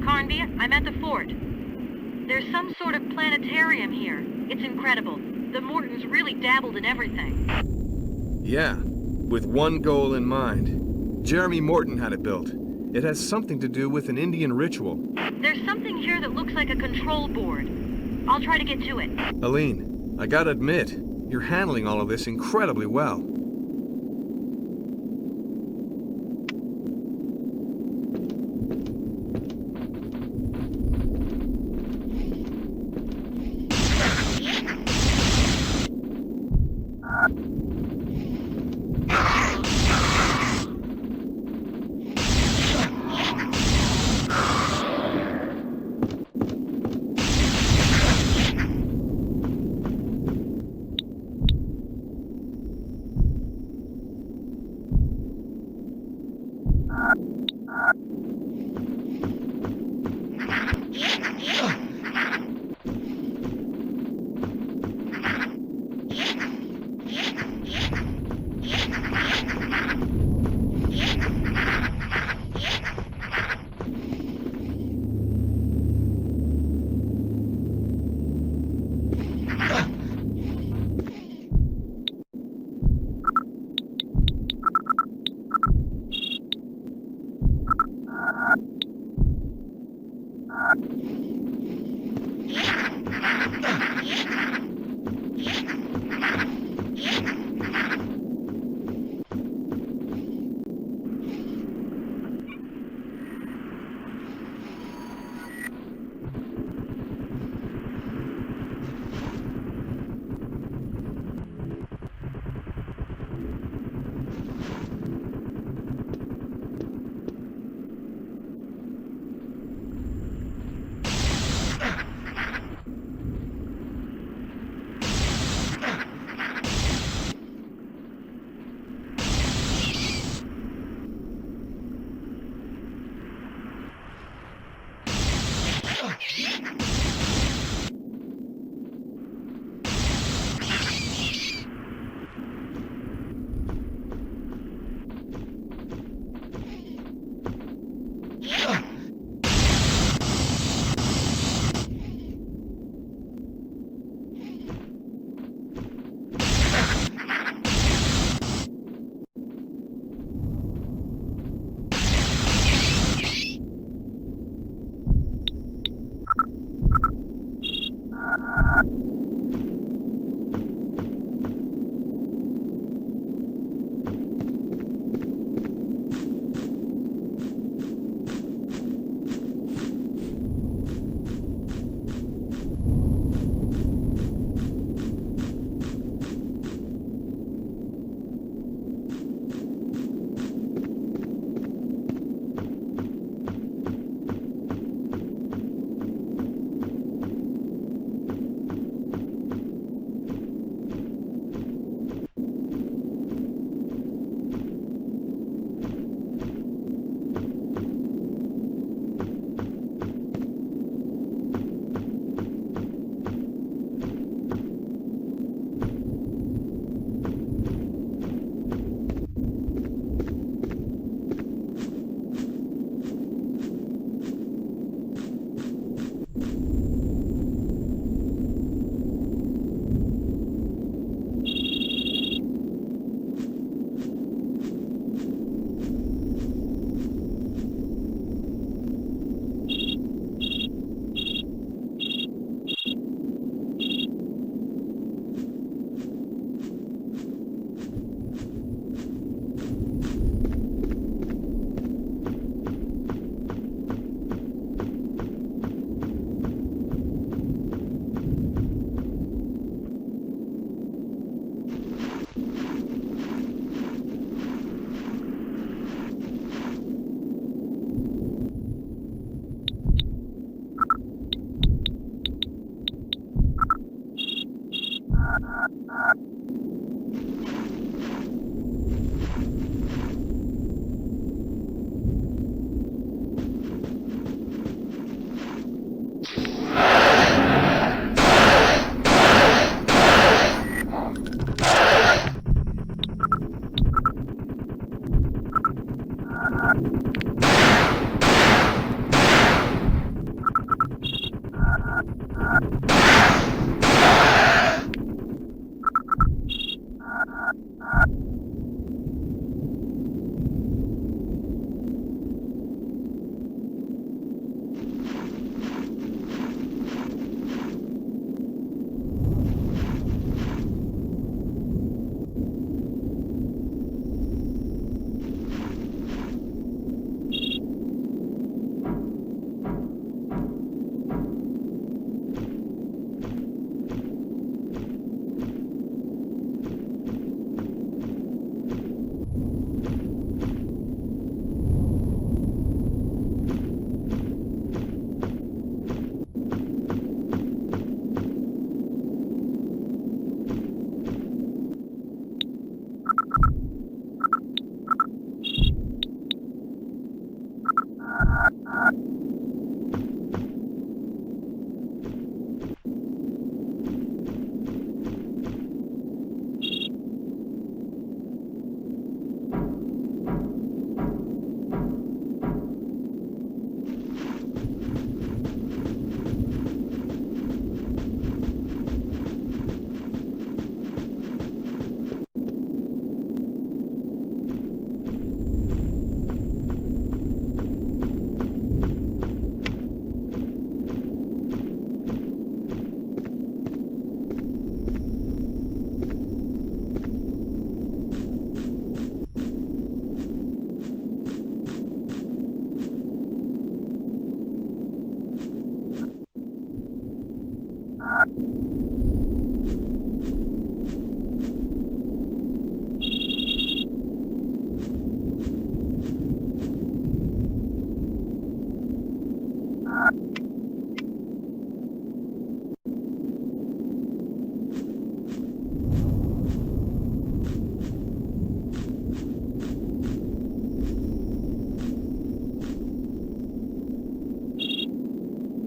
Carnby, I'm at the fort. There's some sort of planetarium here. It's incredible. The Mortons really dabbled in everything. Yeah, with one goal in mind. Jeremy Morton had it built. It has something to do with an Indian ritual. There's something here that looks like a control board. I'll try to get to it. Aline, I gotta admit, you're handling all of this incredibly well.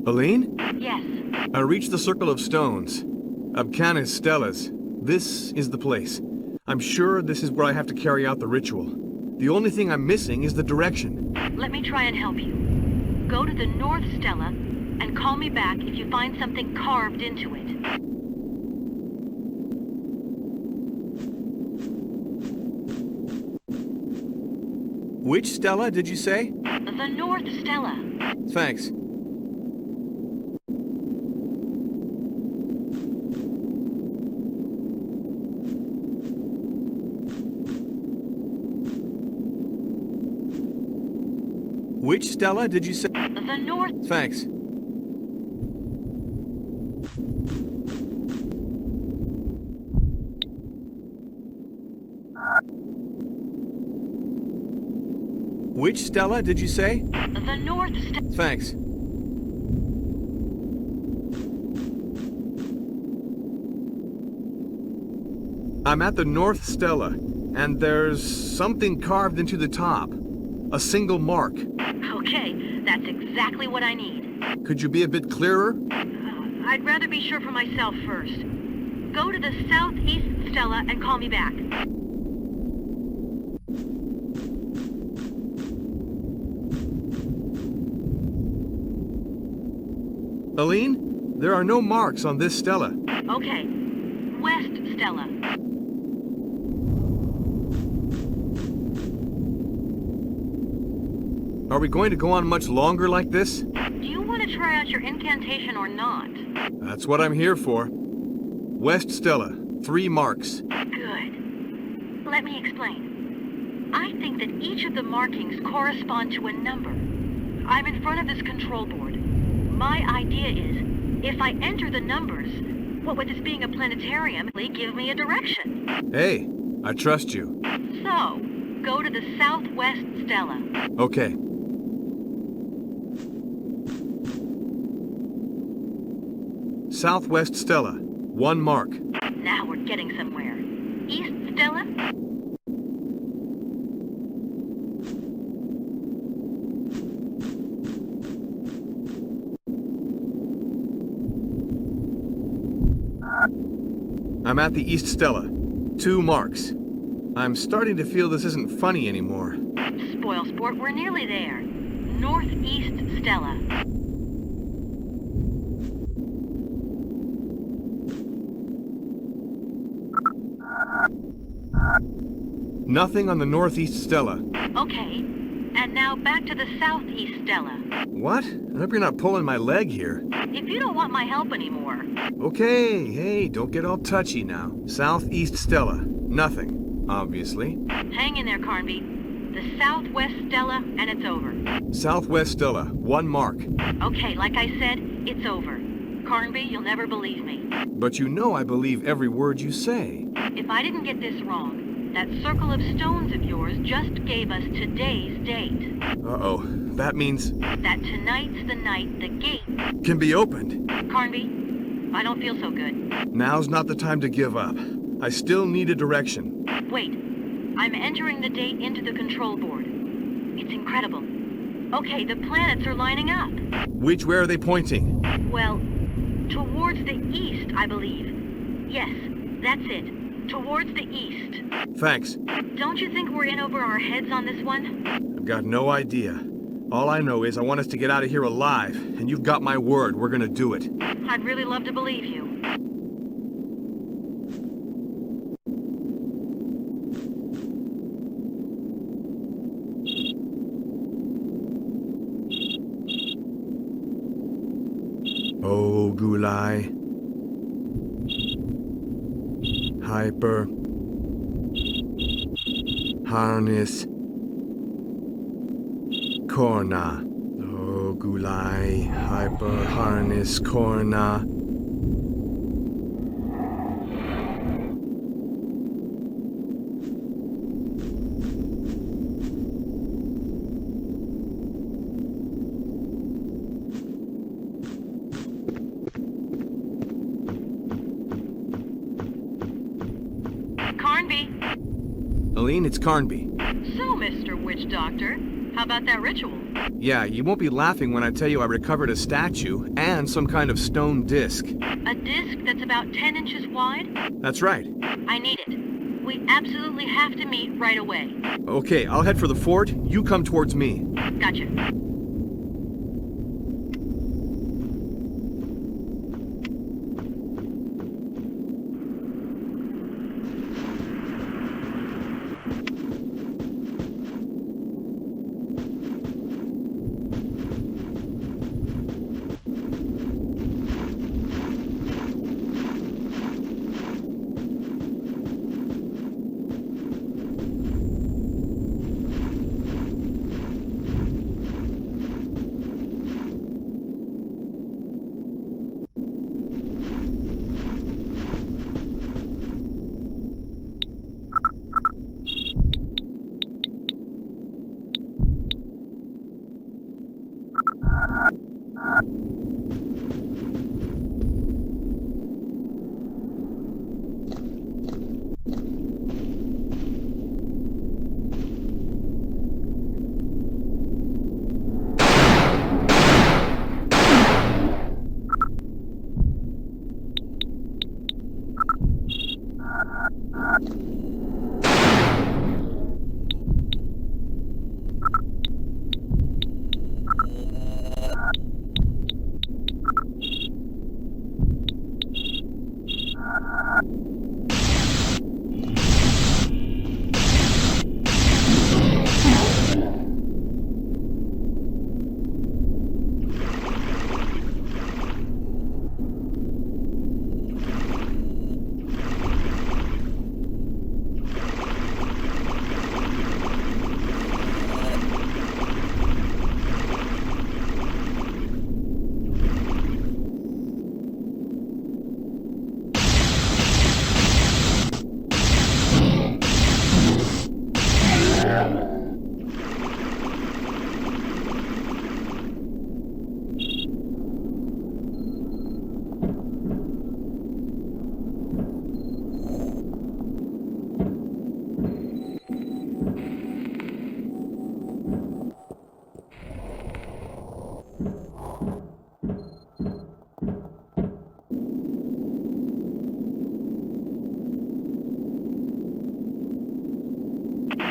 Aline? Yes. I reached the Circle of Stones. Abcanis Stellas. This is the place. I'm sure this is where I have to carry out the ritual. The only thing I'm missing is the direction. Let me try and help you. Go to the North Stella and call me back if you find something carved into it. Which Stella did you say? The North Stella. Thanks. Which Stella did you say? The North... Thanks. Which Stella did you say? The North Stella... Thanks. I'm at the North Stella, and there's something carved into the top. A single mark. Okay, that's exactly what I need. Could you be a bit clearer? I'd rather be sure for myself first. Go to the Southeast Stella and call me back. Aline, there are no marks on this Stella. Okay, West Stella. Are we going to go on much longer like this? Do you want to try out your incantation or not? That's what I'm here for. West Stella, 3 marks. Good. Let me explain. I think that each of the markings correspond to a number. I'm in front of this control board. My idea is, if I enter the numbers, what with this being a planetarium, they give me a direction. Hey, I trust you. So, go to the Southwest Stella. Okay. Southwest Stella, 1 mark. Now we're getting somewhere. East Stella? I'm at the East Stella. 2 marks. I'm starting to feel this isn't funny anymore. Spoil sport, we're nearly there. Northeast Stella. Nothing on the Northeast Stella. Okay, and now back to the Southeast Stella. What? I hope you're not pulling my leg here. If you don't want my help anymore. Okay, hey, don't get all touchy now. Southeast Stella. Nothing, obviously. Hang in there, Carnby. The Southwest Stella, and it's over. Southwest Stella. 1 mark. Okay, like I said, it's over. Carnby, you'll never believe me. But you know I believe every word you say. If I didn't get this wrong, that circle of stones of yours just gave us today's date. Uh-oh. That means... That tonight's the night the gate can be opened. Carnby, I don't feel so good. Now's not the time to give up. I still need a direction. Wait, I'm entering the date into the control board. It's incredible. Okay, the planets are lining up. Which way are they pointing? Well, towards the east, I believe. Yes, that's it. Towards the east. Thanks. Don't you think we're in over our heads on this one? I've got no idea. All I know is I want us to get out of here alive, and you've got my word, we're gonna do it. I'd really love to believe you. Oh, Gulai. Hyper. Harness. Corna. Oh, Gulai. Hyper. Harness. Corna. Carnby. Aline, it's Carnby. So, Mr. Witch Doctor, how about that ritual? Yeah, you won't be laughing when I tell you I recovered a statue and some kind of stone disc. A disc that's about 10 inches wide? That's right. I need it. We absolutely have to meet right away. Okay, I'll head for the fort. You come towards me. Gotcha.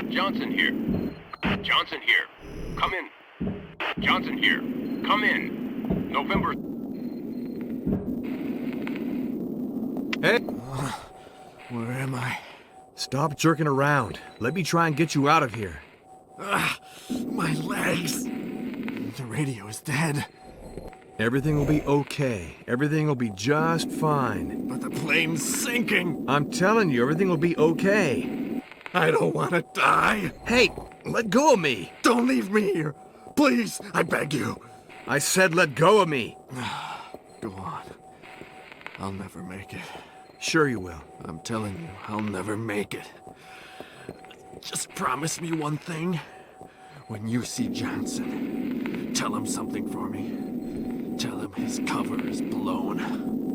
Johnson here. Johnson here. Come in. Johnson here. Come in. November... Hey, Where am I? stop jerking around. Let me try and get you out of here. My legs! The radio is dead. Everything will be okay. Everything will be just fine. But the plane's sinking! I'm telling you, everything will be okay. I don't want to die! Hey, let go of me. Don't leave me here! Please, I beg you! I said let go of me. Go on. I'll never make it. Sure you will. I'm telling you, I'll never make it. Just promise me one thing. When you see Johnson, tell him something for me. Tell him his cover is blown.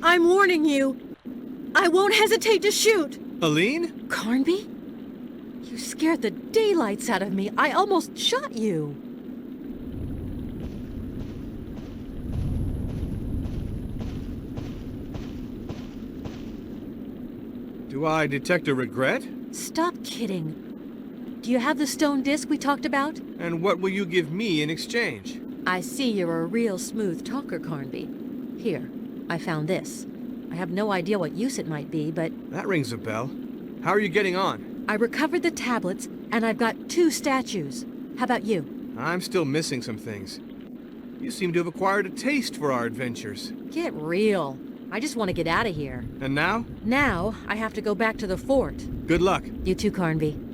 I'm warning you. I won't hesitate to shoot. Aline? Carnby? You scared the daylights out of me. I almost shot you. Do I detect a regret? Stop kidding. Do you have the stone disc we talked about? And what will you give me in exchange? I see you're a real smooth talker, Carnby. Here, I found this. I have no idea what use it might be, but That rings a bell. How are you getting on? I recovered the tablets, and I've got 2 statues. How about you? I'm still missing some things. You seem to have acquired a taste for our adventures. Get real. I just want to get out of here. And now? Now, I have to go back to the fort. Good luck. You too, Carnby.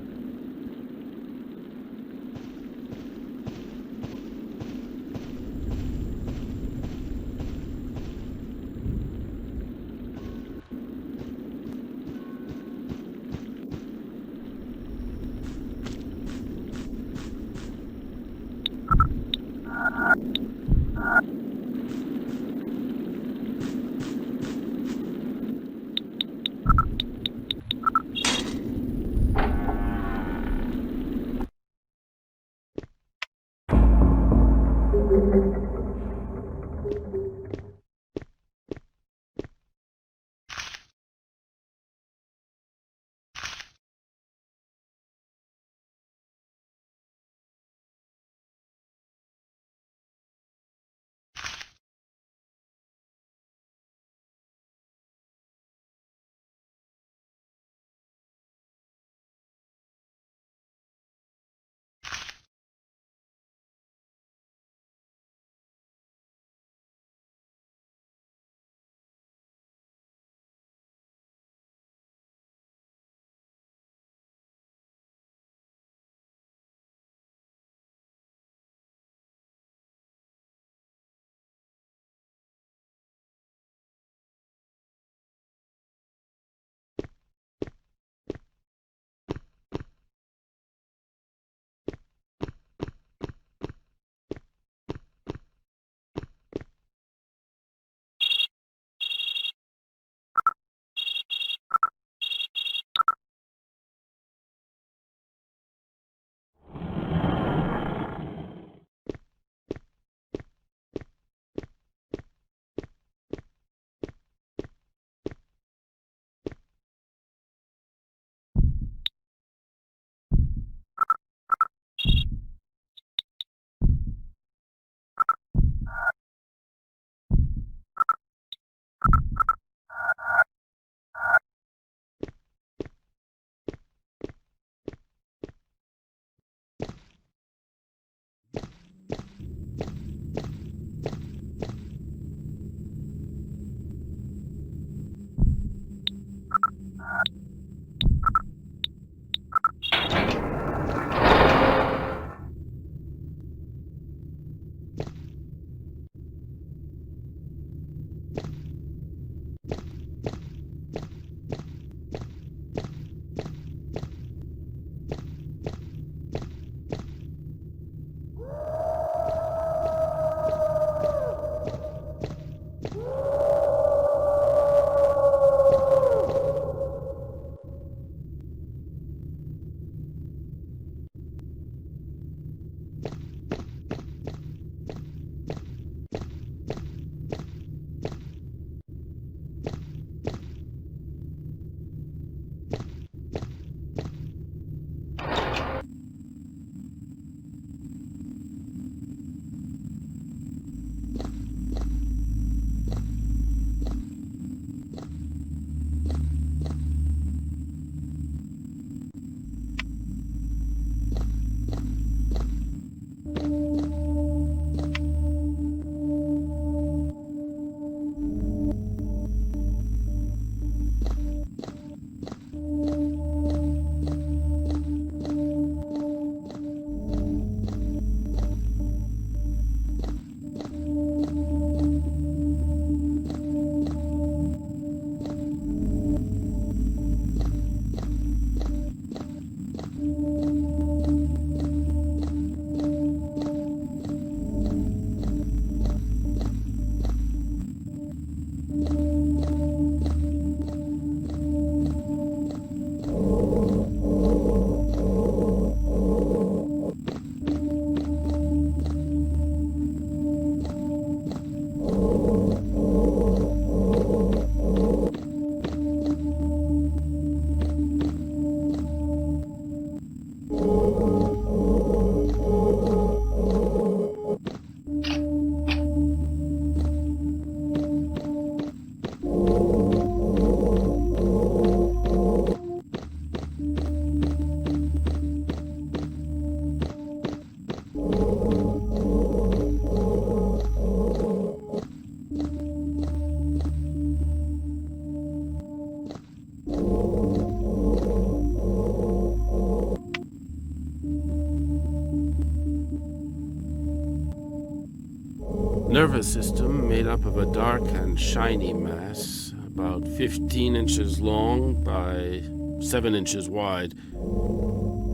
Nervous system made up of a dark and shiny mass, about 15 inches long by 7 inches wide.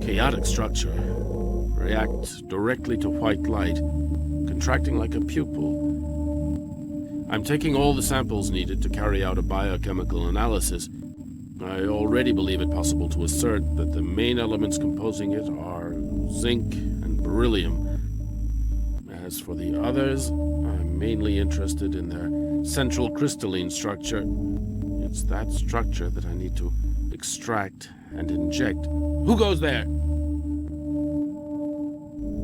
Chaotic structure. Reacts directly to white light, contracting like a pupil. I'm taking all the samples needed to carry out a biochemical analysis. I already believe it possible to assert that the main elements composing it are zinc and beryllium. As for the others, I'm mainly interested in their central crystalline structure. It's that structure that I need to extract and inject. Who goes there?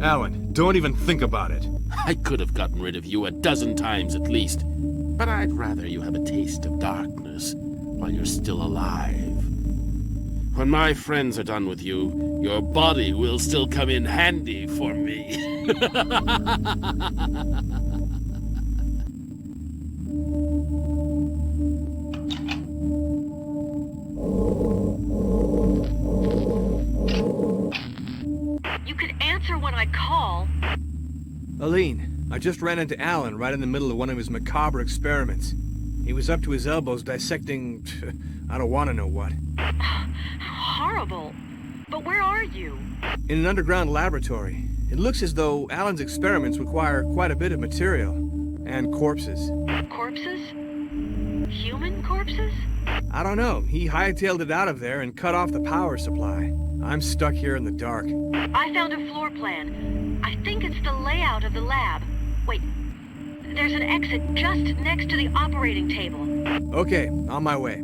Alan, don't even think about it. I could have gotten rid of you a dozen times at least. But I'd rather you have a taste of darkness while you're still alive. When my friends are done with you, your body will still come in handy for me. You could answer when I call. Aline, I just ran into Alan right in the middle of one of his macabre experiments. He was up to his elbows dissecting... I don't want to know what. Horrible. But where are you? In an underground laboratory. It looks as though Alan's experiments require quite a bit of material. And corpses. Corpses? Human corpses? I don't know. He hightailed it out of there and cut off the power supply. I'm stuck here in the dark. I found a floor plan. I think it's the layout of the lab. Wait. There's an exit just next to the operating table. Okay, on my way.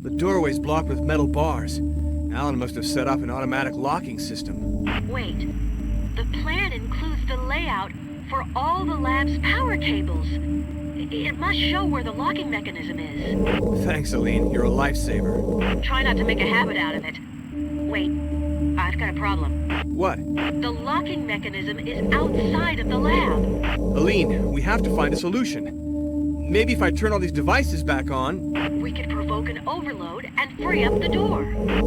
The doorway's blocked with metal bars. Alan must have set up an automatic locking system. Wait. The plan includes the layout for all the lab's power cables. It must show where the locking mechanism is. Thanks, Aline. You're a lifesaver. Try not to make a habit out of it. Wait. I've got a problem. What? The locking mechanism is outside of the lab. Aline, we have to find a solution. Maybe if I turn all these devices back on... We could provoke an overload and free up the door.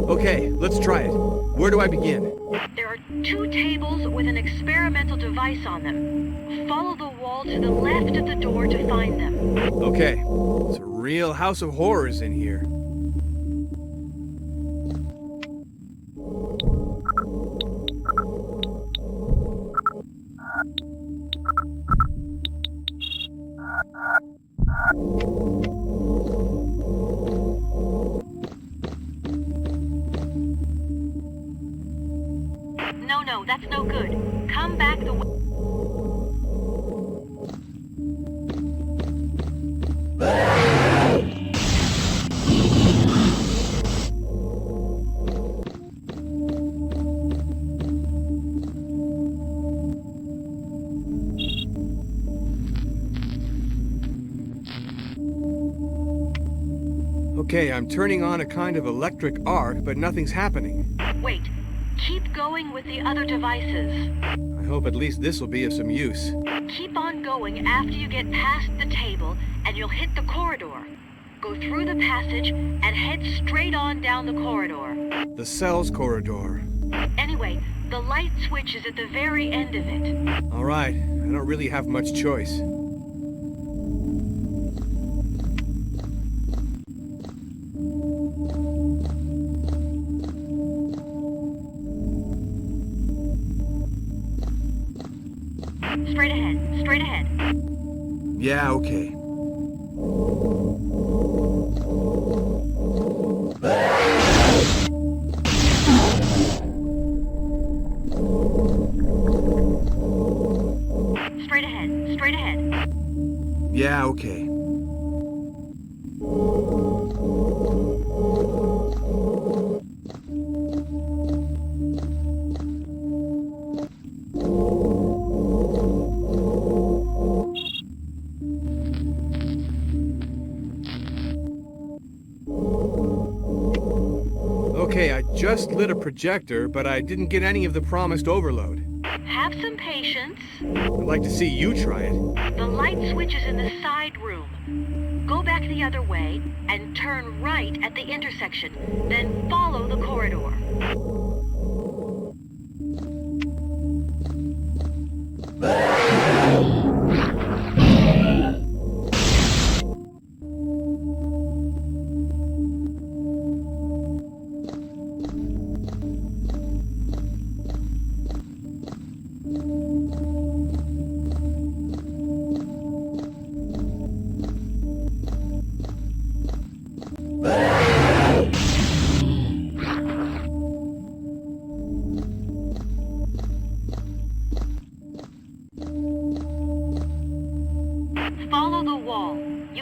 Okay, let's try it. Where do I begin? There are 2 tables with an experimental device on them. Follow the wall to the left of the door to find them. Okay. It's a real house of horrors in here. No, that's no good. Come back the way... Okay, I'm turning on a kind of electric arc, but nothing's happening. Wait. Keep going with the other devices. I hope at least this will be of some use. Keep on going after you get past the table, and you'll hit the corridor. Go through the passage and head straight on down the corridor. The cells corridor. Anyway, the light switch is at the very end of it. All right, I don't really have much choice. Straight ahead, straight ahead. Yeah, okay. Straight ahead, straight ahead. Yeah, okay. Okay, I just lit a projector, but I didn't get any of the promised overload. Have some patience. I'd like to see you try it. The light switch is in the side room. Go back the other way and turn right at the intersection. Then follow the corridor.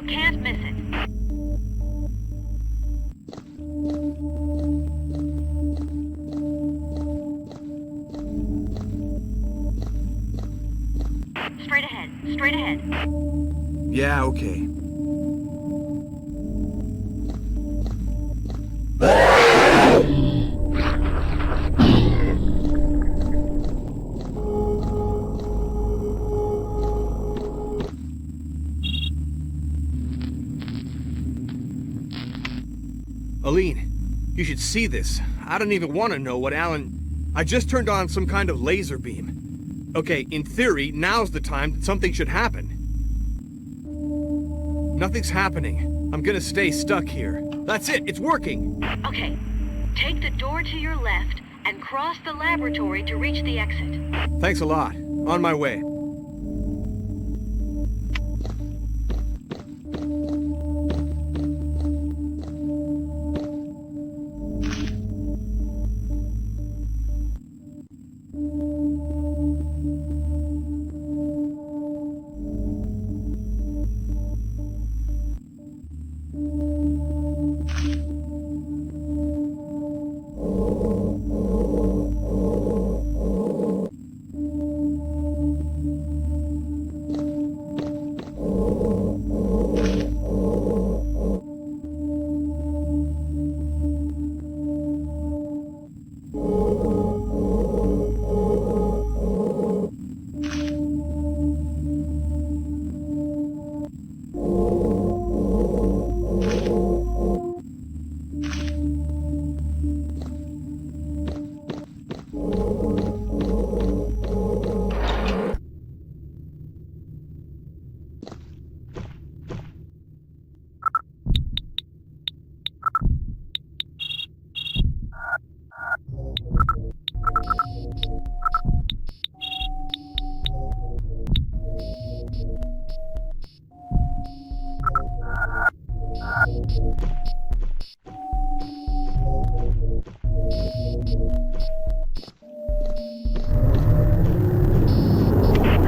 You can't miss it. Straight ahead. Straight ahead. Yeah, okay. Aline, you should see this. I don't even want to know what Alan... I just turned on some kind of laser beam. Okay, in theory, now's the time that something should happen. Nothing's happening. I'm gonna stay stuck here. That's it, it's working! Okay. Take the door to your left and cross the laboratory to reach the exit. Thanks a lot. On my way.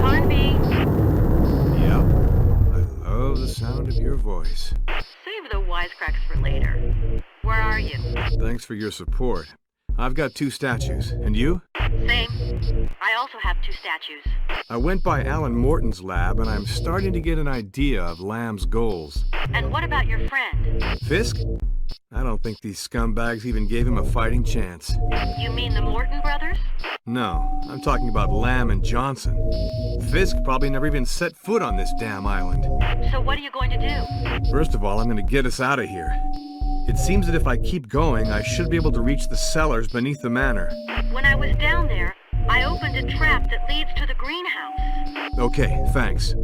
Carnby, Yep. I love the sound of your voice. save the wisecracks for later. Where are you? Thanks for your support. I've got 2 statues. And you? Same. I also have 2 statues. I went by Alan Morton's lab, and I'm starting to get an idea of Lamb's goals. And what about your friend? Fisk? I don't think these scumbags even gave him a fighting chance. You mean the Morton brothers? No, I'm talking about Lamb and Johnson. Fisk probably never even set foot on this damn island. So what are you going to do? First of all, I'm going to get us out of here. It seems that if I keep going, I should be able to reach the cellars beneath the manor. When I was down there, I opened a trap that leads to the greenhouse. Okay, thanks.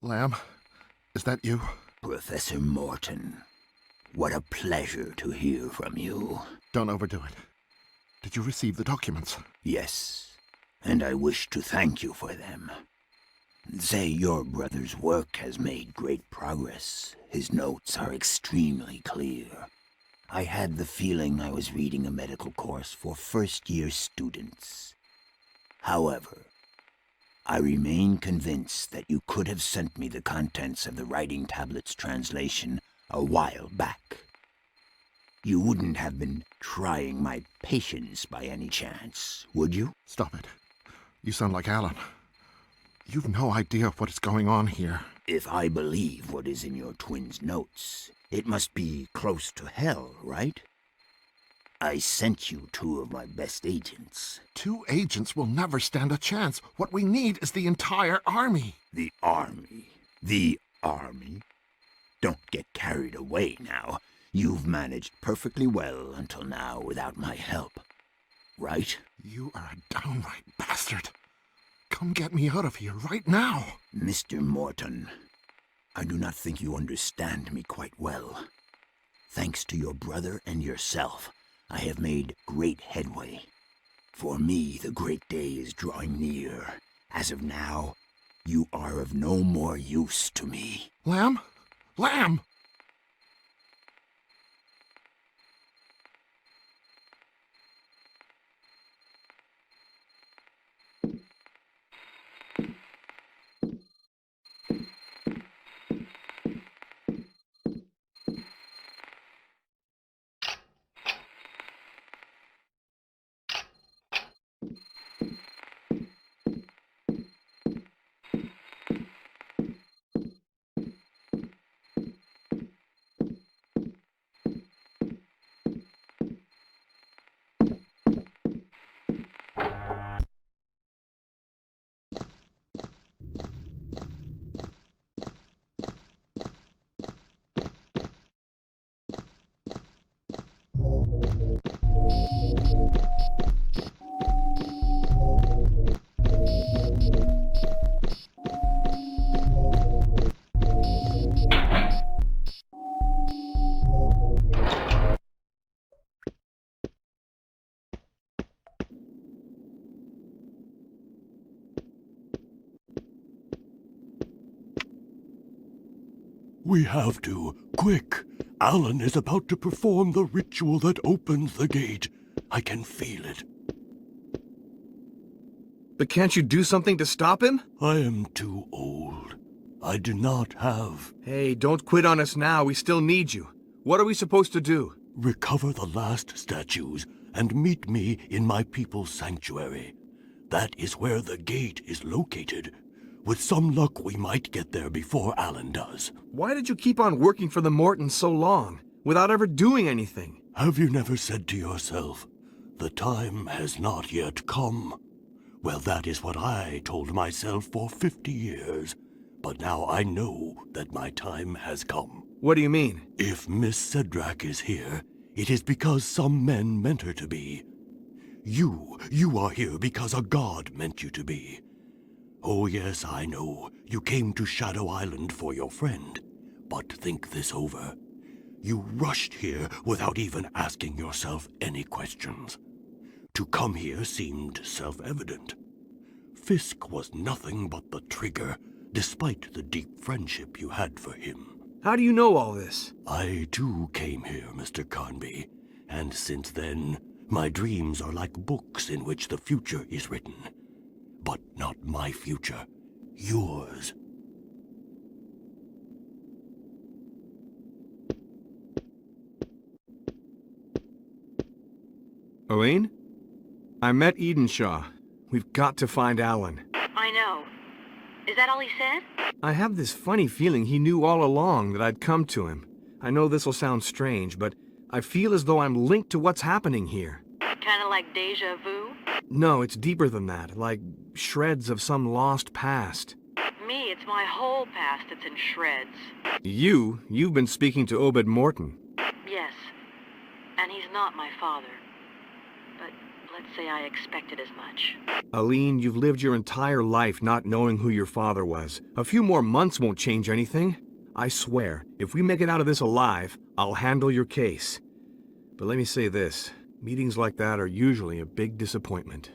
Lamb, is that you? Professor Morton, what a pleasure to hear from you. Don't overdo it. Did you receive the documents? Yes, and I wish to thank you for them. Say your brother's work has made great progress. His notes are extremely clear. I had the feeling I was reading a medical course for first-year students. However, I remain convinced that you could have sent me the contents of the writing tablet's translation a while back. You wouldn't have been trying my patience by any chance, would you? Stop it. You sound like Alan. You've no idea what is going on here. If I believe what is in your twin's notes, it must be close to hell, right? I sent you 2 of my best agents. 2 agents will never stand a chance. What we need is the entire army. The army? The army? Don't get carried away now. You've managed perfectly well until now without my help, right? You are a downright bastard. Come get me out of here right now. Mr. Morton, I do not think you understand me quite well. Thanks to your brother and yourself, I have made great headway. For me, the great day is drawing near. As of now, you are of no more use to me. Lamb? Lamb! We have to. Quick! Alan is about to perform the ritual that opens the gate. I can feel it. But can't you do something to stop him? I am too old. I do not have. Hey, don't quit on us now. We still need you. What are we supposed to do? Recover the last statues and meet me in my people's sanctuary. That is where the gate is located. With some luck, we might get there before Alan does. Why did you keep on working for the Mortons so long, without ever doing anything? Have you never said to yourself, the time has not yet come? Well, that is what I told myself for 50 years. But now I know that my time has come. What do you mean? If Miss Cedrak is here, it is because some men meant her to be. You are here because a god meant you to be. Oh yes, I know, you came to Shadow Island for your friend. But think this over. You rushed here without even asking yourself any questions. To come here seemed self-evident. Fisk was nothing but the trigger, despite the deep friendship you had for him. How do you know all this? I too came here, Mr. Carnby, and since then, my dreams are like books in which the future is written. But not my future, yours. Elaine? I met Edenshaw. We've got to find Alan. I know. Is that all he said? I have this funny feeling he knew all along that I'd come to him. I know this'll sound strange, but I feel as though I'm linked to what's happening here. Kinda like deja vu? No, it's deeper than that, like shreds of some lost past. Me, it's my whole past that's in shreds. You've been speaking to Obed Morton. Yes. And he's not my father. But let's say I expected as much. Aline, you've lived your entire life not knowing who your father was. A few more months won't change anything. I swear, if we make it out of this alive, I'll handle your case. But let me say this, meetings like that are usually a big disappointment.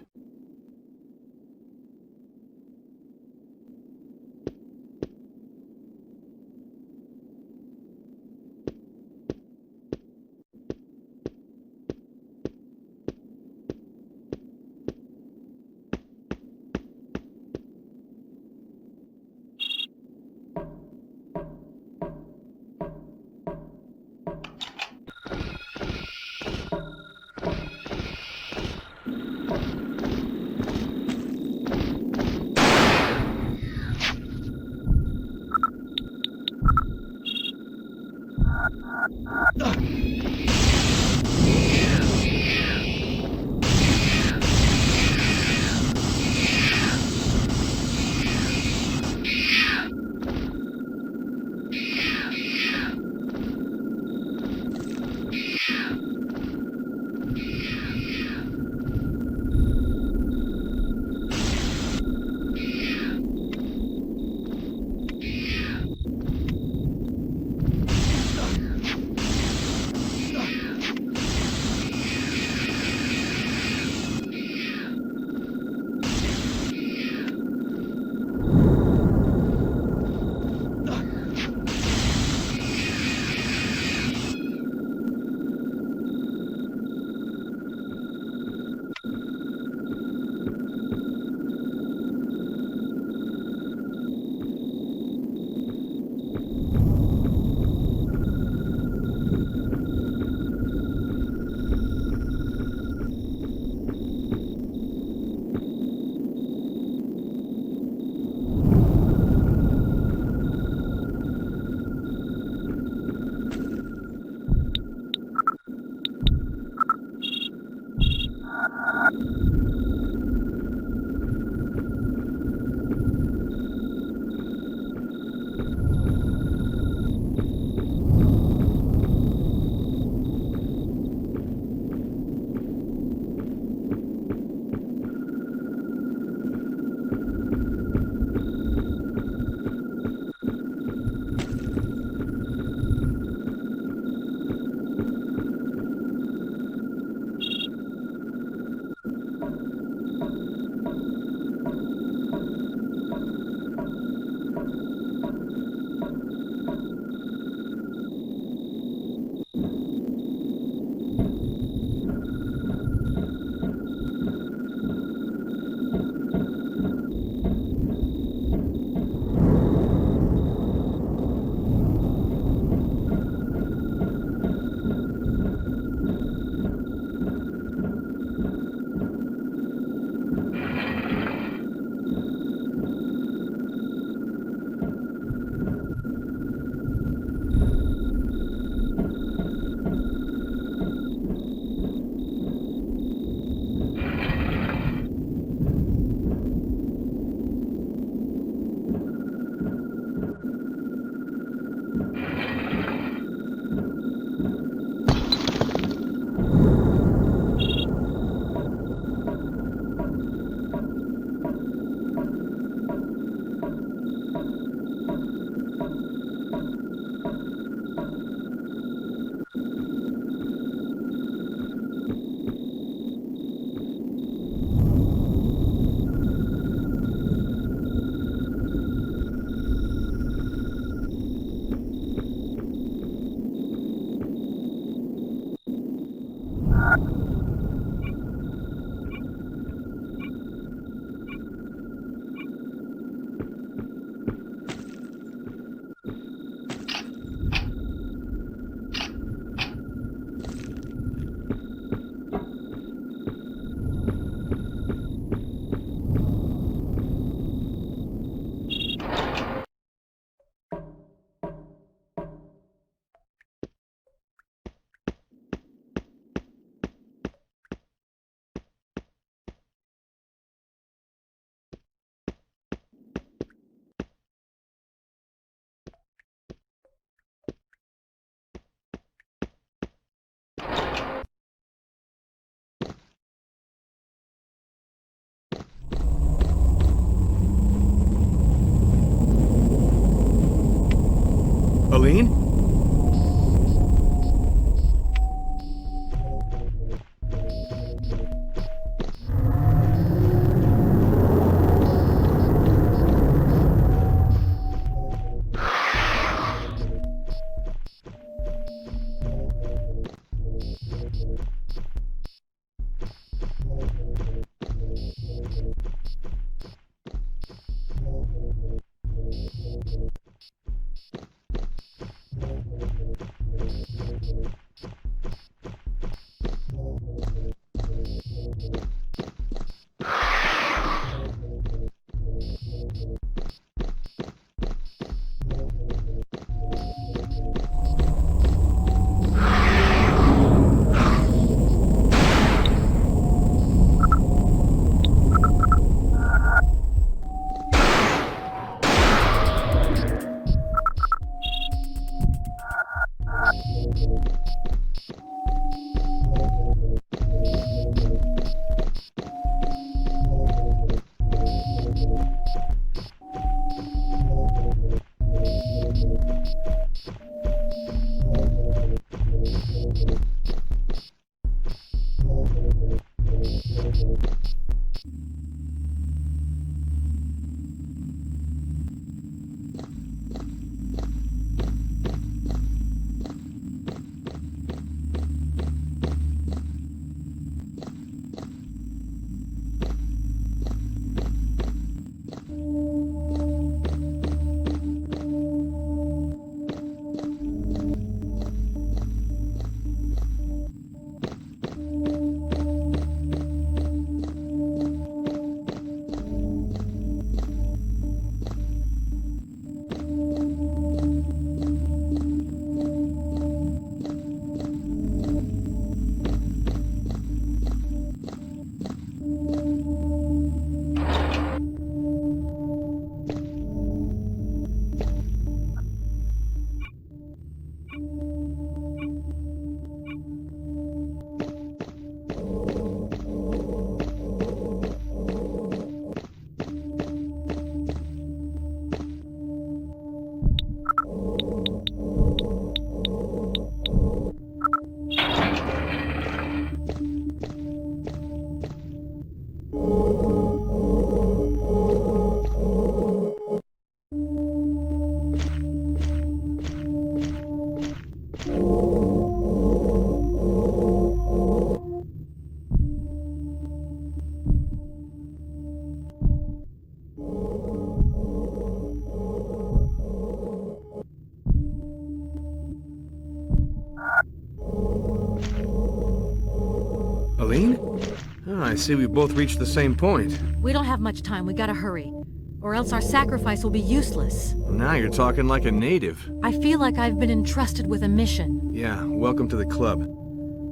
I see we both reached the same point. We don't have much time. We gotta hurry. Or else our sacrifice will be useless. Now you're talking like a native. I feel like I've been entrusted with a mission. Yeah, welcome to the club.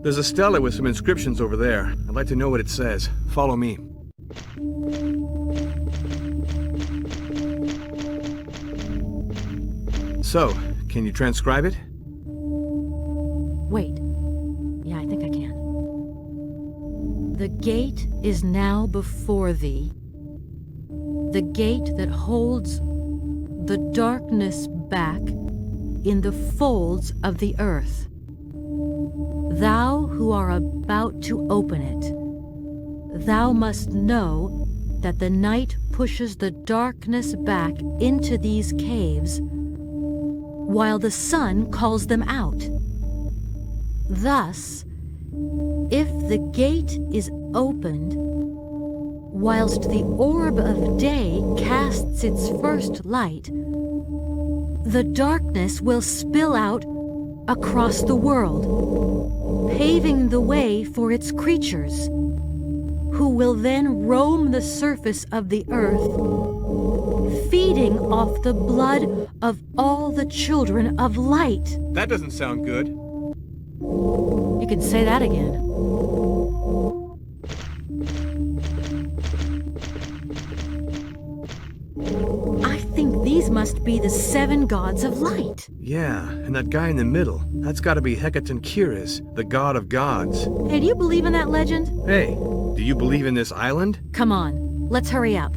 There's a stela with some inscriptions over there. I'd like to know what it says. Follow me. So, can you transcribe it? Wait. Yeah, I think I can. The gate is now before thee. The gate that holds the darkness back in the folds of the earth. Thou who are about to open it, thou must know that the night pushes the darkness back into these caves, while the sun calls them out. Thus, if the gate is opened, whilst the orb of day casts its first light, the darkness will spill out across the world, paving the way for its creatures, who will then roam the surface of the earth, feeding off the blood of all the children of light. That doesn't sound good. You can say that again. I think these must be the 7 gods of light. Yeah, and that guy in the middle, that's gotta be Hecatan Kyris, the god of gods. Hey, do you believe in that legend? Hey, do you believe in this island? Come on, let's hurry up.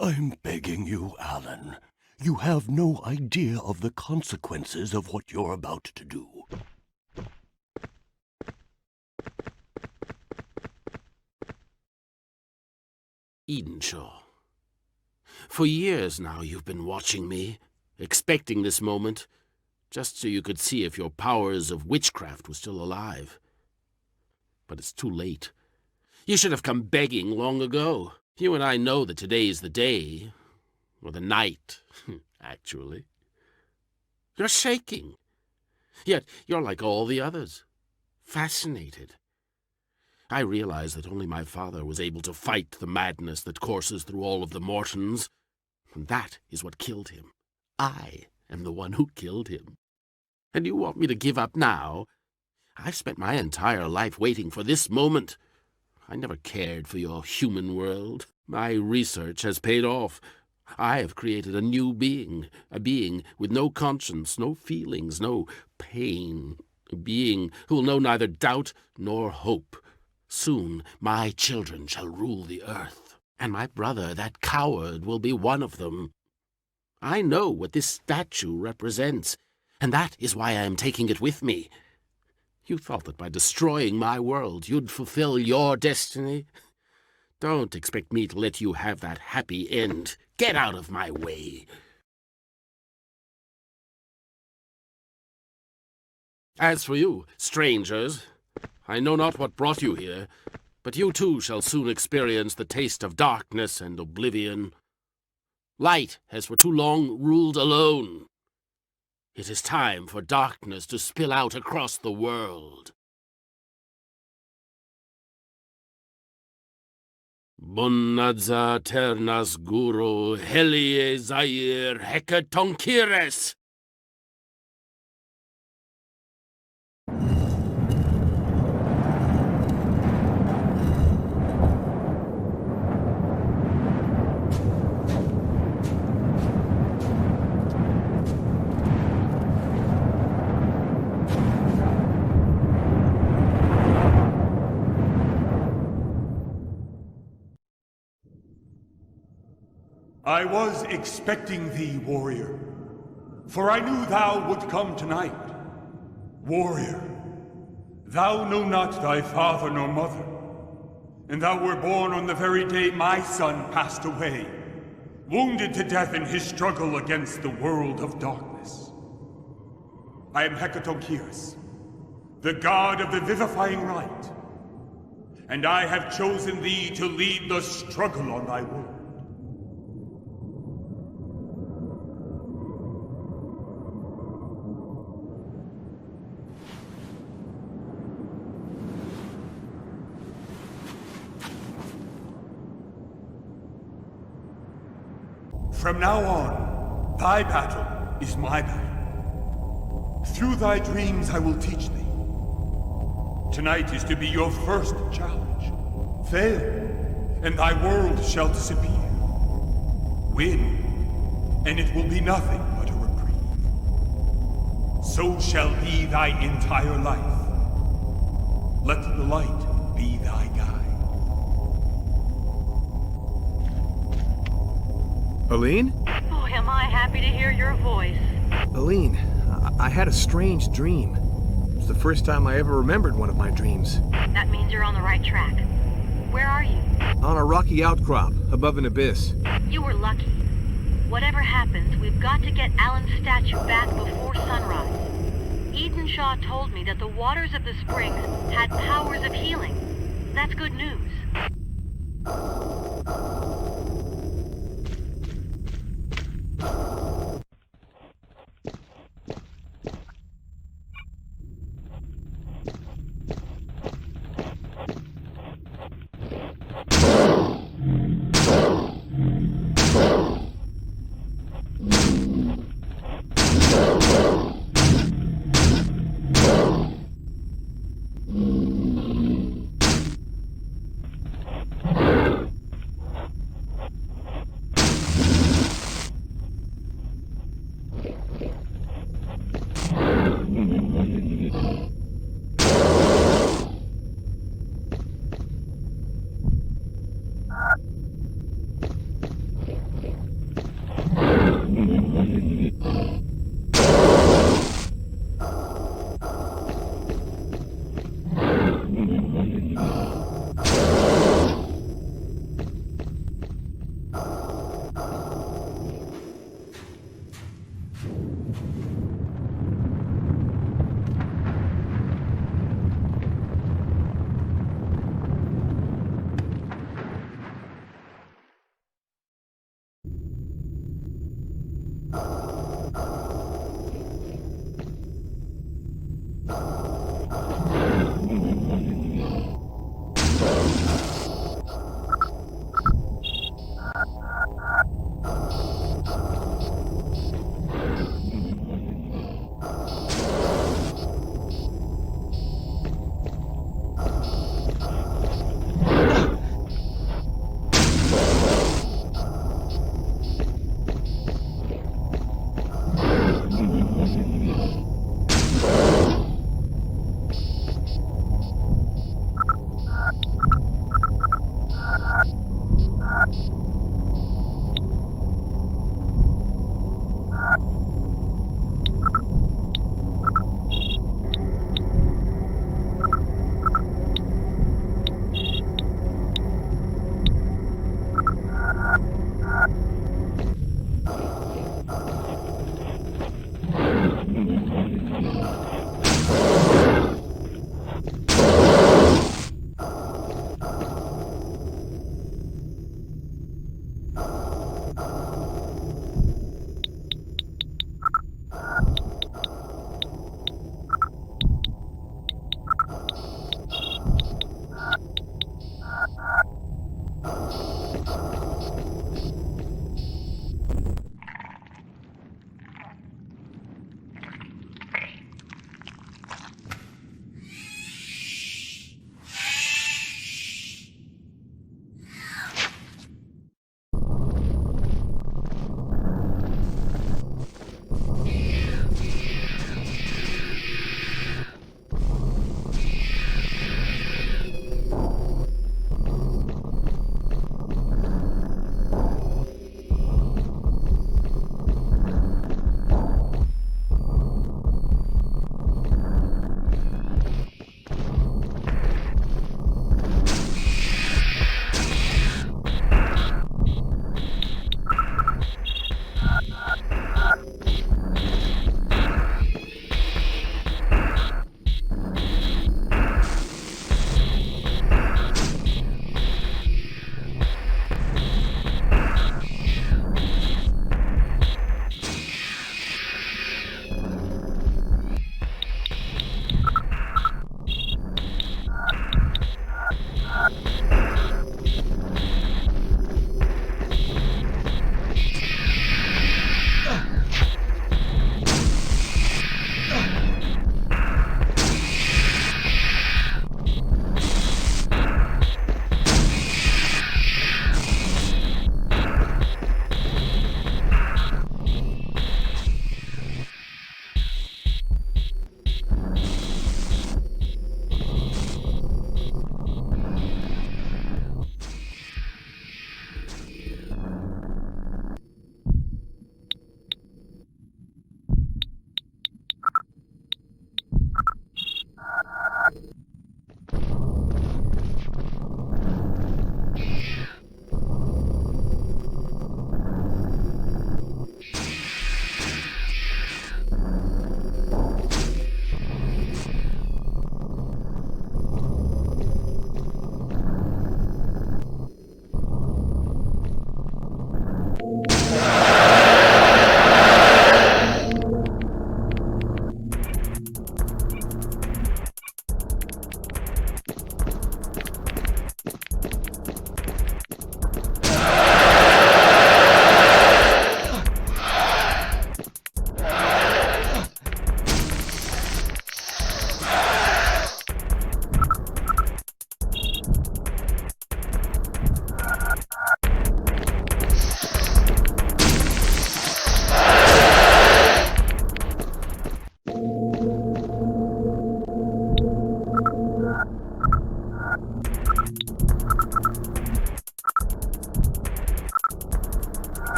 I'm begging you, Alan. You have no idea of the consequences of what you're about to do. Edenshaw. For years now you've been watching me, expecting this moment, just so you could see if your powers of witchcraft were still alive. But it's too late. You should have come begging long ago. You and I know that today is the day, or the night, actually. You're shaking. Yet you're like all the others, fascinated. I realize that only my father was able to fight the madness that courses through all of the Mortons, and that is what killed him. I am the one who killed him. And you want me to give up now? I've spent my entire life waiting for this moment. I never cared for your human world. My research has paid off. I have created a new being, a being with no conscience, no feelings, no pain, a being who will know neither doubt nor hope. Soon my children shall rule the earth, and my brother, that coward, will be one of them. I know what this statue represents, and that is why I am taking it with me. You thought that by destroying my world you'd fulfill your destiny? Don't expect me to let you have that happy end. Get out of my way. As for you, strangers, I know not what brought you here, but you too shall soon experience the taste of darkness and oblivion. Light has for too long ruled alone. It is time for darkness to spill out across the world. Bonadza ternas guru helie zair hekatonkires. I was expecting thee, warrior, for I knew thou would come tonight. Warrior, thou know not thy father nor mother, and thou were born on the very day my son passed away, wounded to death in his struggle against the world of darkness. I am Hecatoncheirus, the god of the vivifying light, and I have chosen thee to lead the struggle on thy world. From now on, thy battle is my battle. Through thy dreams I will teach thee. Tonight is to be your first challenge. Fail, and thy world shall disappear. Win, and it will be nothing but a reprieve. So shall be thy entire life. Let the light be thy guide. Aline? Boy, am I happy to hear your voice. Aline, I had a strange dream. It was the first time I ever remembered one of my dreams. That means you're on the right track. Where are you? On a rocky outcrop, above an abyss. You were lucky. Whatever happens, we've got to get Alan's statue back before sunrise. Edenshaw told me that the waters of the springs had powers of healing. That's good news.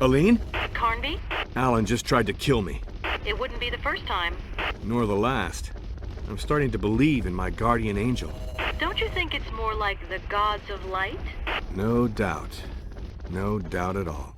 Aline? Carnby? Alan just tried to kill me. It wouldn't be the first time. Nor the last. I'm starting to believe in my guardian angel. Don't you think it's more like the gods of light? No doubt. No doubt at all.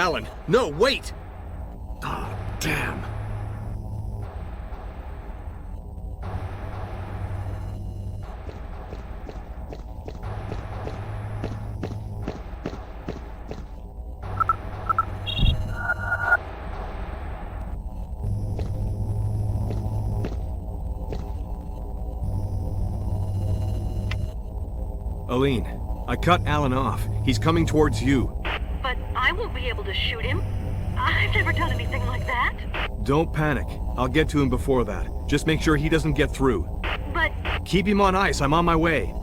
Alan, no, wait! Ah, damn. Aline, I cut Alan off. He's coming towards you. But I won't be able to shoot him. I've never done anything like that. Don't panic. I'll get to him before that. Just make sure he doesn't get through. But Keep him on ice. I'm on my way.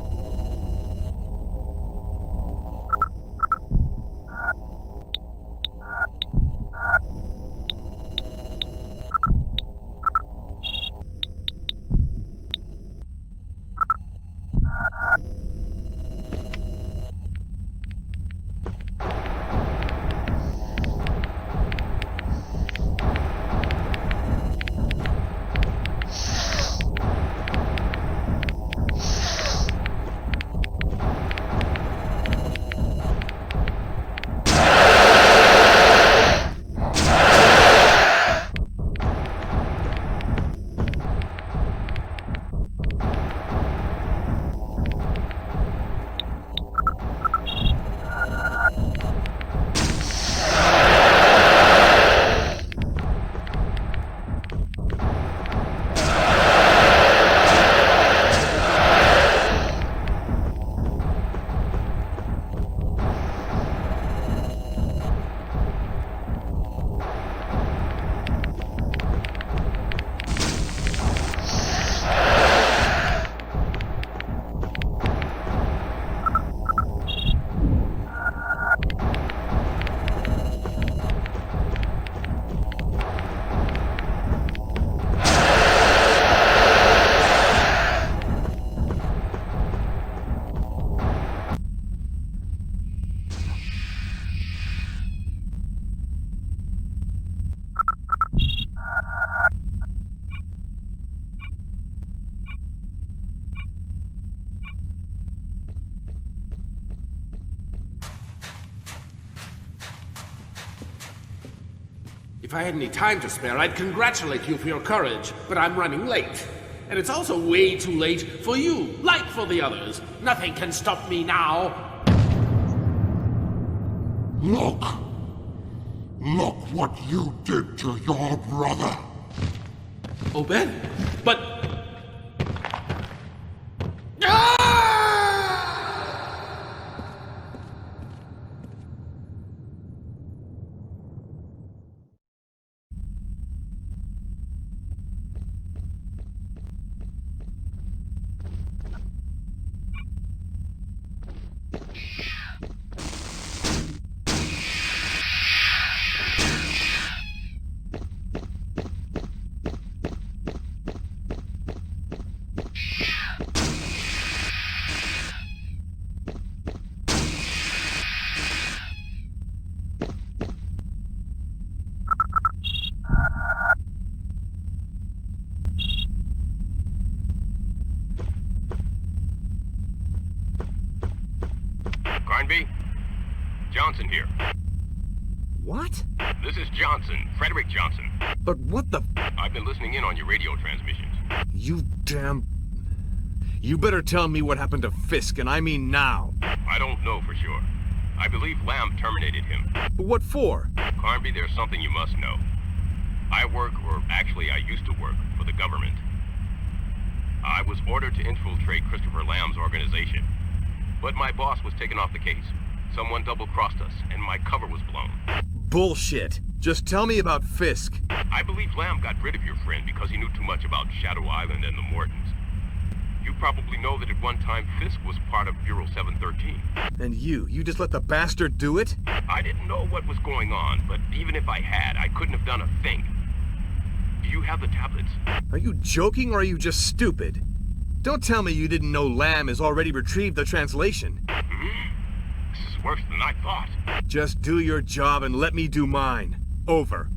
If I had any time to spare, I'd congratulate you for your courage, but I'm running late. And it's also way too late for you, like for the others. Nothing can stop me now. Look! Look what you did to your brother! Obed? But... Carnby? Johnson here. What? This is Johnson, Frederick Johnson. But what the... I've been listening in on your radio transmissions. You damn... You better tell me what happened to Fisk, and I mean now. I don't know for sure. I believe Lamb terminated him. But what for? Carnby, there's something you must know. I work, or actually I used to work, for the government. I was ordered to infiltrate Christopher Lamb's organization. But my boss was taken off the case. Someone double-crossed us, and my cover was blown. Bullshit. Just tell me about Fisk. I believe Lamb got rid of your friend because he knew too much about Shadow Island and the Mortons. You probably know that at one time Fisk was part of Bureau 713. And you just let the bastard do it? I didn't know what was going on, but even if I had, I couldn't have done a thing. Do you have the tablets? Are you joking or are you just stupid? Don't tell me you didn't know Lamb has already retrieved the translation. This is worse than I thought. Just do your job and let me do mine. Over.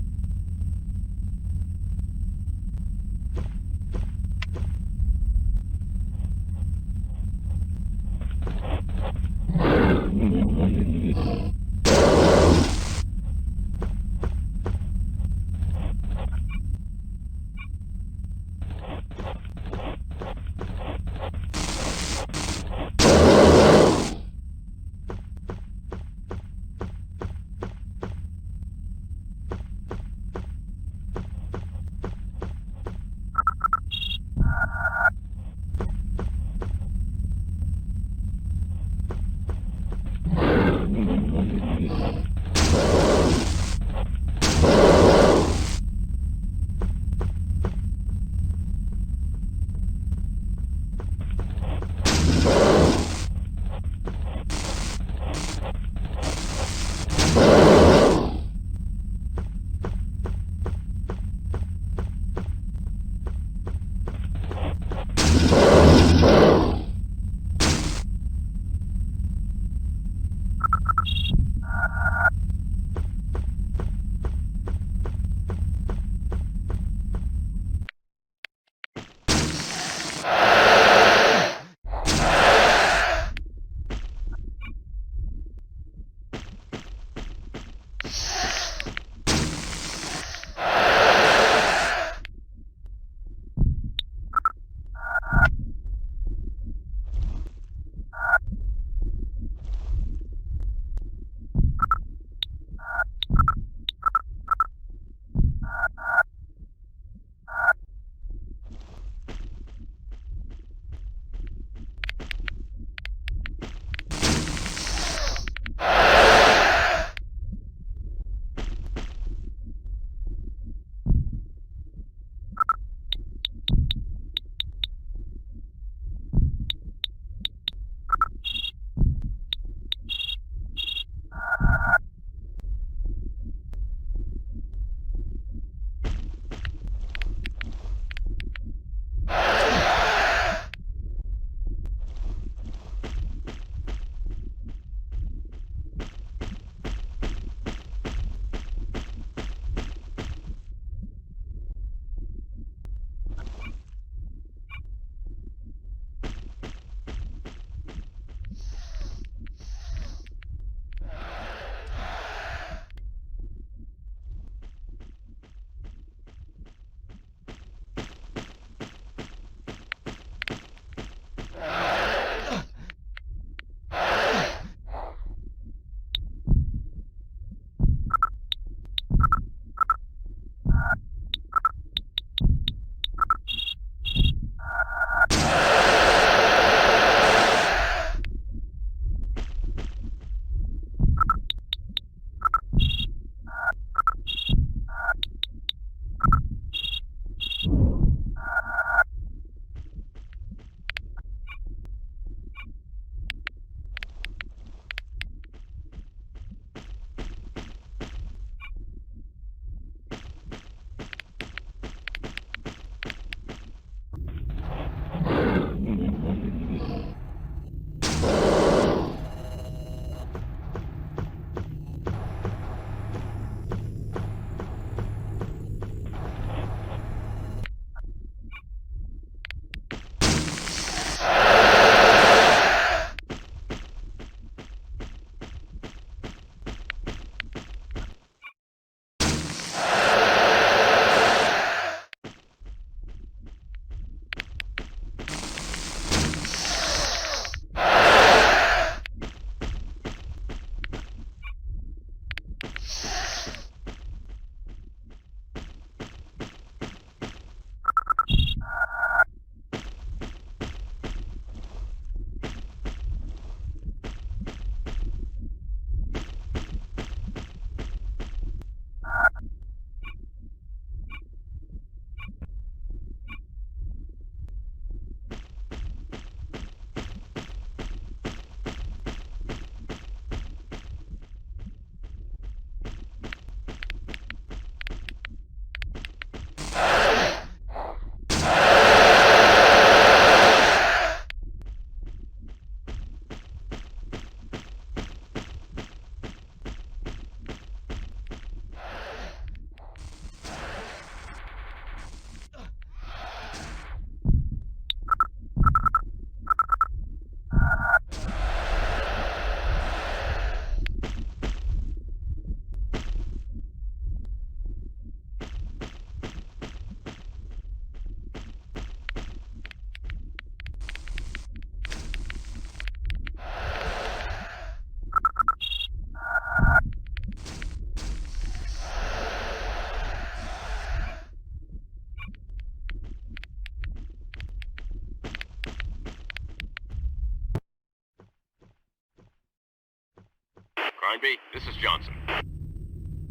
Carnby, this is Johnson.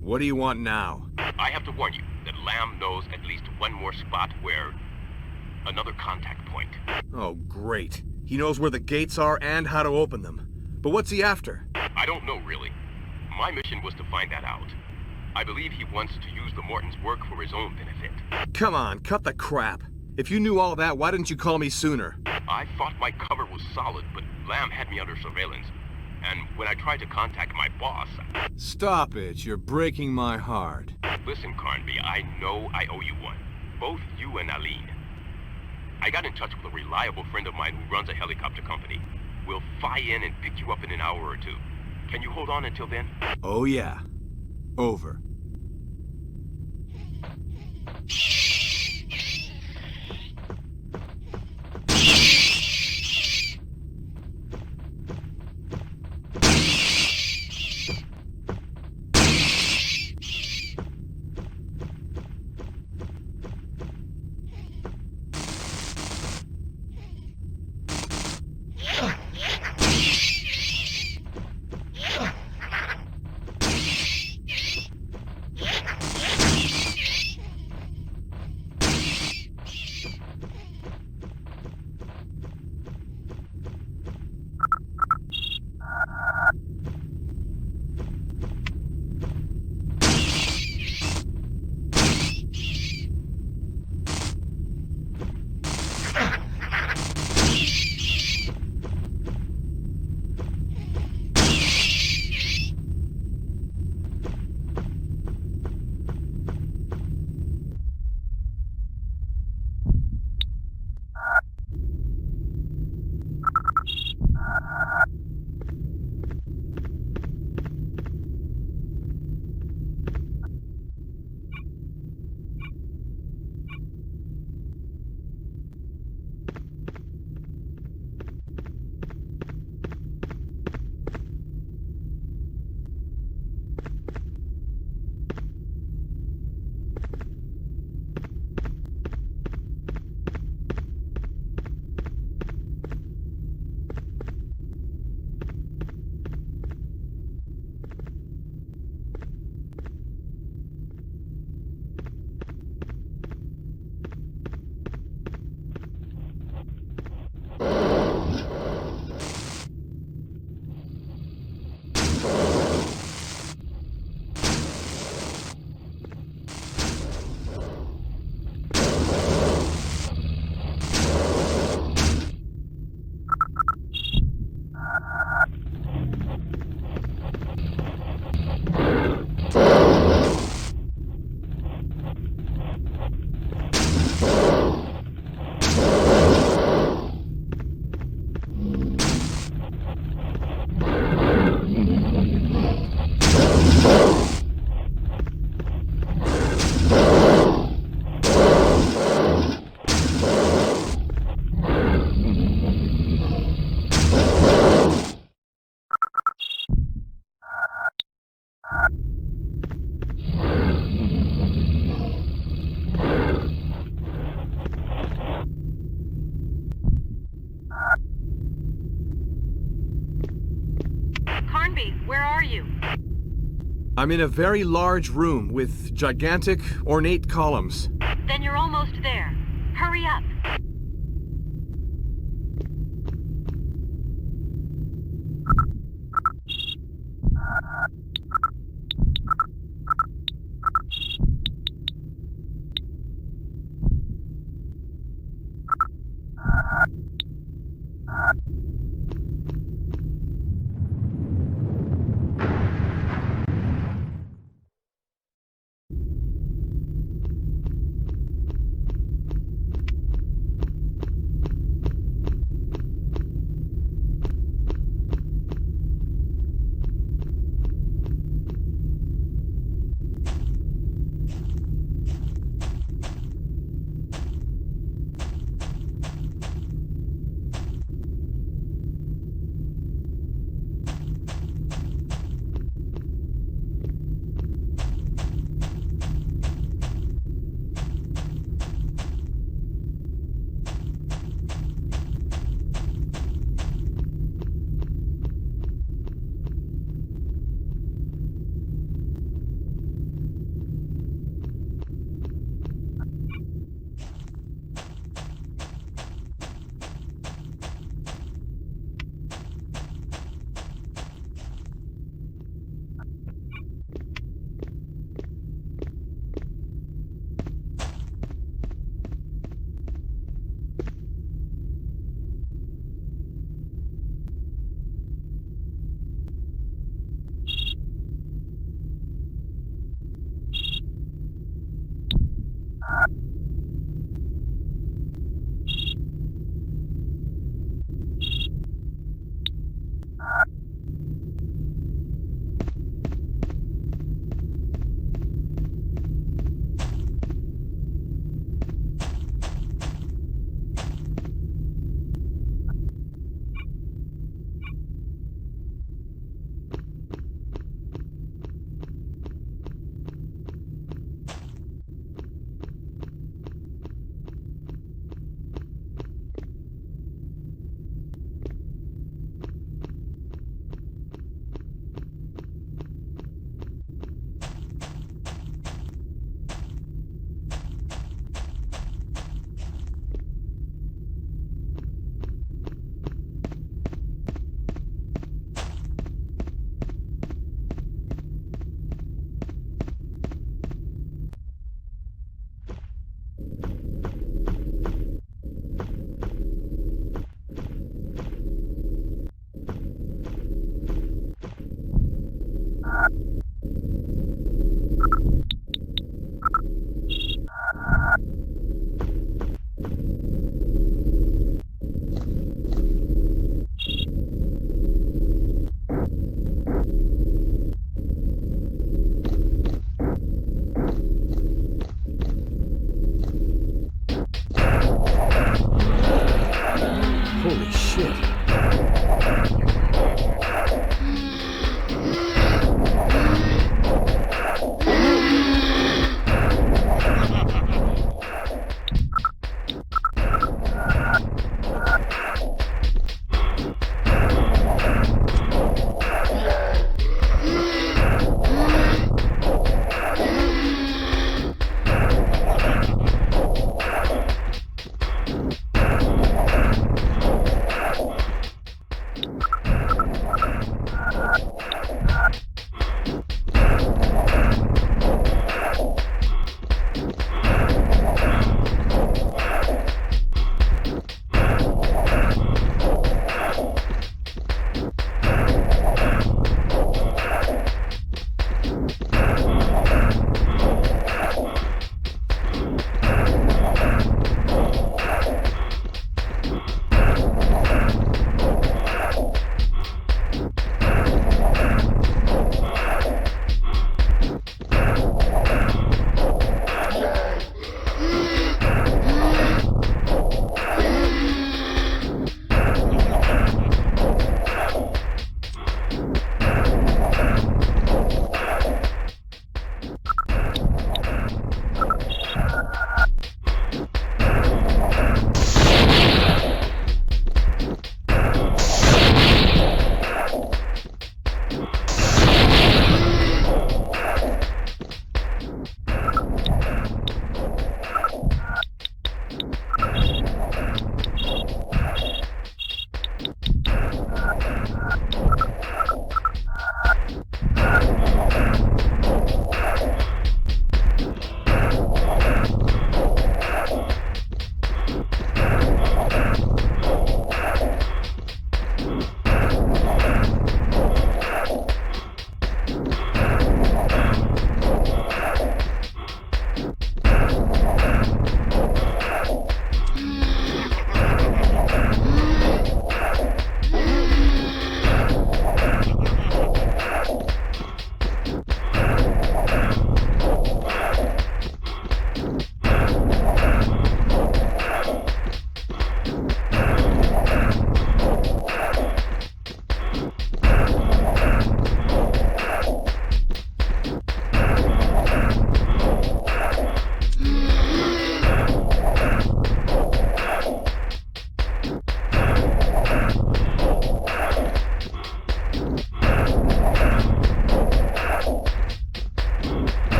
What do you want now? I have to warn you that Lamb knows at least one more spot where... another contact point. Oh, great. He knows where the gates are and how to open them. But what's he after? I don't know, really. My mission was to find that out. I believe he wants to use the Mortons' work for his own benefit. Come on, cut the crap. If you knew all that, why didn't you call me sooner? I thought my cover was solid, but Lamb had me under surveillance. And when I tried to contact my boss... Stop it, you're breaking my heart. Listen, Carnby, I know I owe you one. Both you and Aline. I got in touch with a reliable friend of mine who runs a helicopter company. We'll fly in and pick you up in an hour or two. Can you hold on until then? Oh yeah. Over. I'm in a very large room with gigantic, ornate columns. Then you're almost there. Hurry up.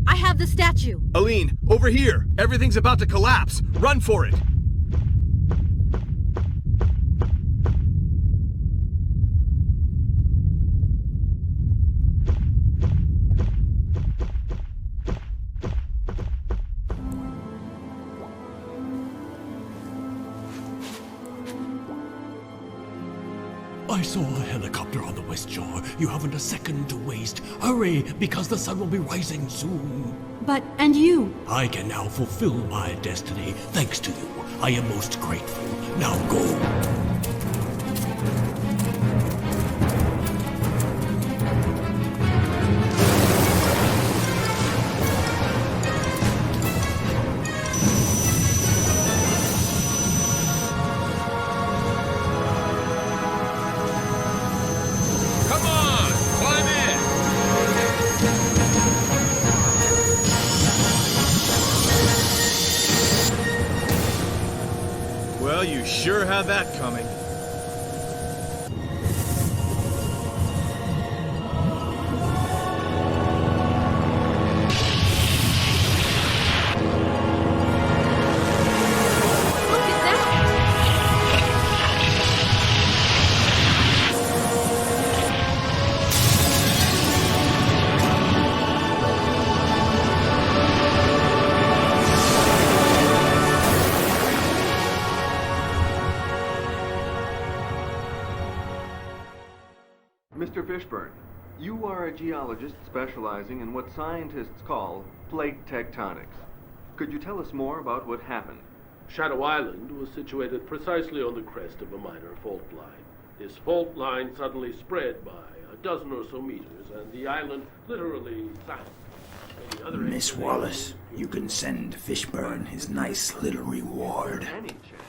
I have the statue. Aline, over here! Everything's about to collapse! Run for it! I saw a helicopter on the west shore. You haven't a second to waste. Hurry, because the sun will be rising soon. But, and you? I can now fulfill my destiny, thanks to you. I am most grateful. Now go. Well, you sure had that coming. Mr. Fishburne, you are a geologist specializing in what scientists call plate tectonics. Could you tell us more about what happened? Shadow Island was situated precisely on the crest of a minor fault line. This fault line suddenly spread by a dozen or so meters, and the island literally sank. Miss Wallace, you can send Fishburne his nice little reward. Any chance